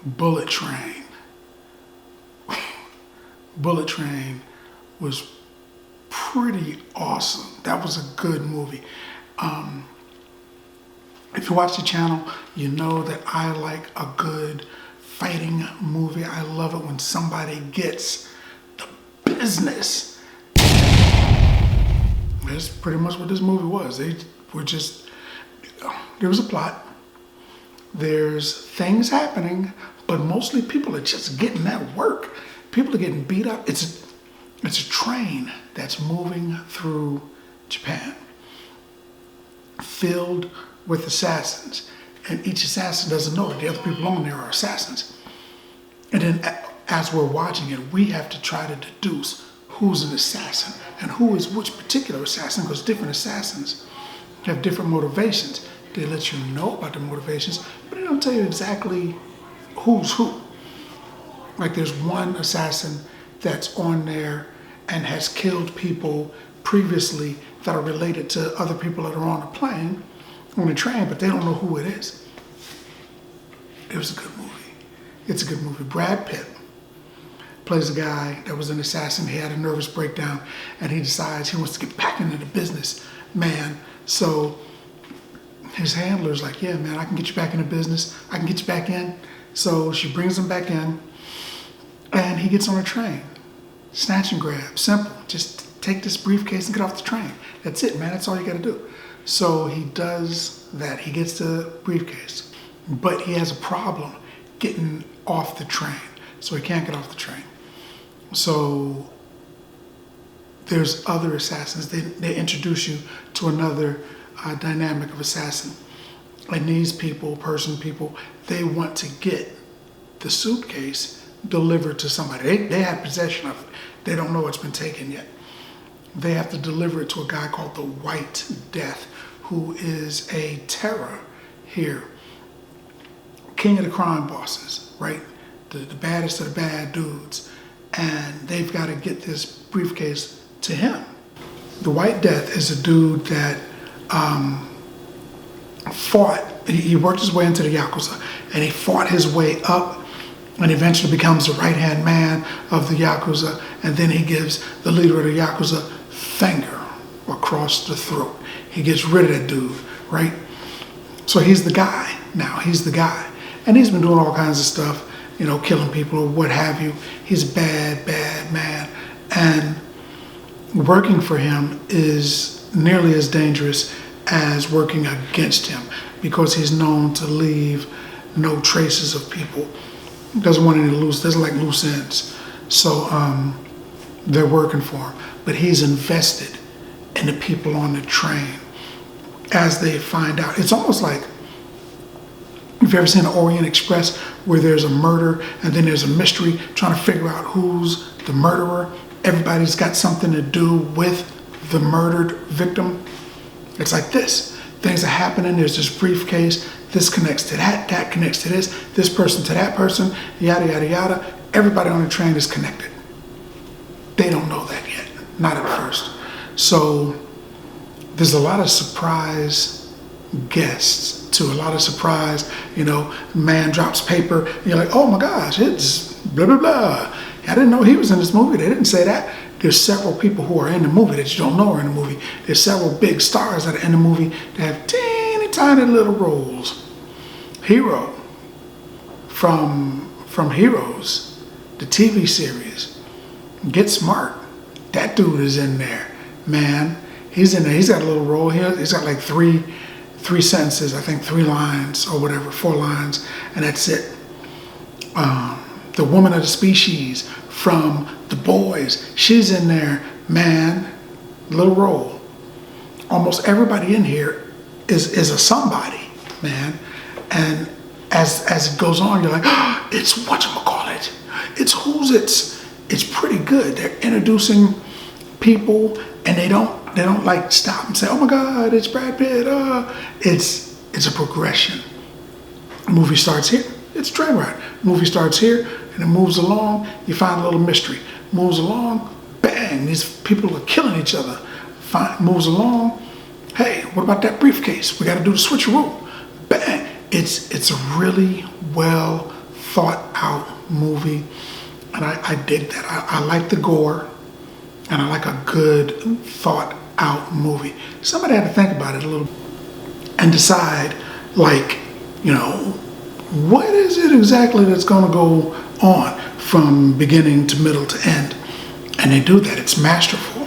Bullet Train. Bullet Train was pretty awesome. That was a good movie. If you watch the channel, you know that I like a good fighting movie. I love it when somebody gets the business. That's pretty much what this movie was. They were just, there was a plot. There's things happening, but mostly people are just getting that work. People are getting beat up. It's a train that's moving through Japan, filled with assassins. And each assassin doesn't know that the other people on there are assassins. And then as we're watching it, we have to try to deduce who's an assassin and who is which particular assassin, because different assassins have different motivations. They let you know about the motivations, but they don't tell you exactly who's who. Like there's one assassin that's on there and has killed people previously that are related to other people that are on the train, but they don't know who it is. It was a good movie. It's a good movie. Brad Pitt plays a guy that was an assassin. He had a nervous breakdown and he decides he wants to get back into the business, man. So his handler's like, yeah, man, I can get you back in the business. I can get you back in. So she brings him back in and he gets on a train. Snatch and grab, simple. Just take this briefcase and get off the train. That's it, man. That's all you got to do. So he does that. He gets the briefcase, but he has a problem getting off the train. So he can't get off the train. So there's other assassins. They introduce you to another dynamic of assassin. And these people, they want to get the suitcase delivered to somebody. They have possession of it. They don't know it's been taken yet. They have to deliver it to a guy called the White Death, who is a terror here. King of the crime bosses, right? The baddest of the bad dudes. And they've got to get this briefcase to him. The White Death is a dude that he worked his way into the Yakuza, and he fought his way up and eventually becomes the right-hand man of the Yakuza, and then he gives the leader of the Yakuza finger across the throat. He gets rid of that dude, right? So he's the guy now, he's the guy. And he's been doing all kinds of stuff, you know, killing people or what have you. He's a bad, bad man. And working for him is nearly as dangerous as working against him, because he's known to leave no traces of people. He doesn't want any doesn't like loose ends. So they're working for him. But he's invested in the people on the train as they find out. It's almost like, if you've ever seen the Orient Express, where there's a murder and then there's a mystery trying to figure out who's the murderer. Everybody's got something to do with the murdered victim. It's like this. Things are happening. There's this briefcase. This connects to that. That connects to this person to that person. Yada, yada, yada. Everybody on the train is connected. They don't know that yet. Not at first. So there's a lot of surprise guests too. A lot of surprise, you know, man drops paper. And you're like, oh my gosh, it's blah, blah, blah. I didn't know he was in this movie. They didn't say that. There's several people who are in the movie that you don't know are in the movie. There's several big stars that are in the movie that have teeny tiny little roles. Hero from Heroes, the TV series. Get Smart. That dude is in there, man. He's in there. He's got a little role here. He's got like three sentences, I think 3 lines or whatever, 4 lines, and that's it. The woman of the species from The Boys, she's in there, man, little role. Almost everybody in here is a somebody, man. And as it goes on, you're like, oh, it's whatchamacallit. It's who's it's pretty good. They're introducing people and they don't like stop and say, oh my God, it's Brad Pitt. It's a progression. The movie starts here. It's a train ride. The movie starts here and it moves along. You find a little mystery. Moves along, bang, these people are killing each other. Moves along, hey, what about that briefcase? We got to do the switcheroo. Bang. It's a really well thought out movie, and I dig that. I like the gore, and I like a good thought out movie. Somebody had to think about it a little and decide, like, what is it exactly that's going to go on from beginning to middle to end. And they do that. It's masterful.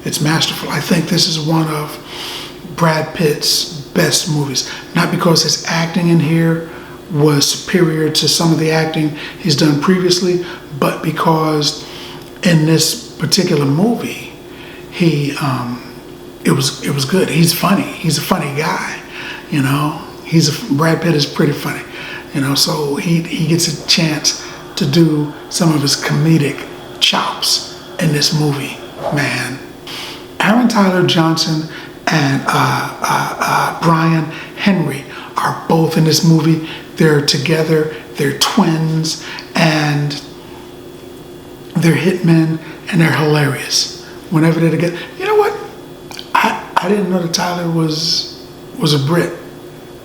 It's masterful. I think this is one of Brad Pitt's best movies. Not because his acting in here was superior to some of the acting he's done previously, but because in this particular movie, it was good. He's funny. He's a funny guy, Brad Pitt is pretty funny, so he gets a chance to do some of his comedic chops in this movie, man. Aaron Tyler Johnson and Brian Henry are both in this movie. They're together, they're twins, and they're hitmen, and they're hilarious. Whenever they're together, you know what? I didn't know that Tyler was a Brit.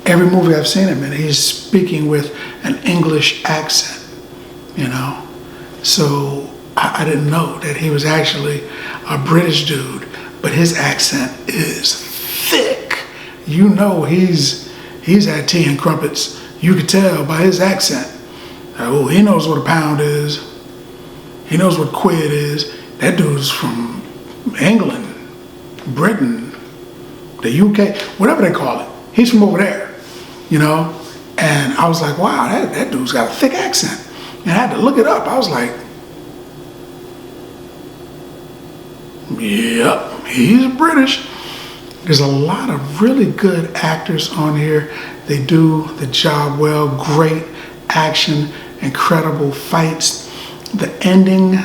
Every movie I've seen him in, he's speaking with an English accent, So I didn't know that he was actually a British dude, but his accent is thick. He's had tea and crumpets. You could tell by his accent. Oh, he knows what a pound is. He knows what quid is. That dude's from England, Britain, the UK, whatever they call it. He's from over there, And I was like, wow, that dude's got a thick accent. And I had to look it up. I was like, yep, he's British. There's a lot of really good actors on here. They do the job well. Great action, incredible fights. The ending,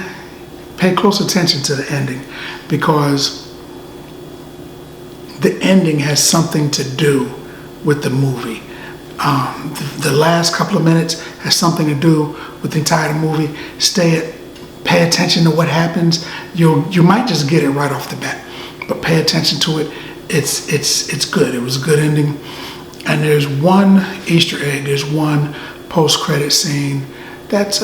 pay close attention to the ending, because the ending has something to do with the movie. The last couple of minutes has something to do with the entire movie. Pay attention to what happens. You might just get it right off the bat, but pay attention to it. It's good. It was a good ending. And there's one Easter egg. There's one post-credit scene that's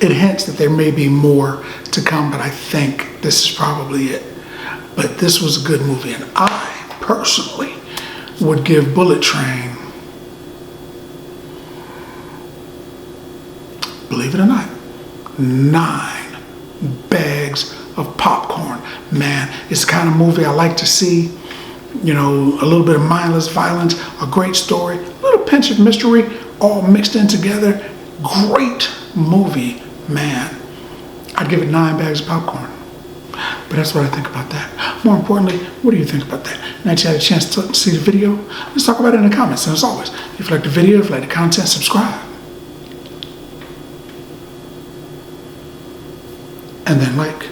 it hints that there may be more to come, but I think this is probably it. But this was a good movie, and I personally would give Bullet Train, believe it or not, 9 bags of popcorn. Man, it's the kind of movie I like to see. A little bit of mindless violence, a great story, a little pinch of mystery, all mixed in together. Great movie, man. I'd give it 9 bags of popcorn. But that's what I think about that. More importantly, what do you think about that? Now that you had a chance to see the video, let's talk about it in the comments. And as always, if you like the video, if you like the content, subscribe. And then like.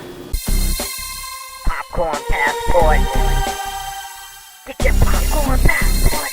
Popcorn passport. Get your popcorn passport.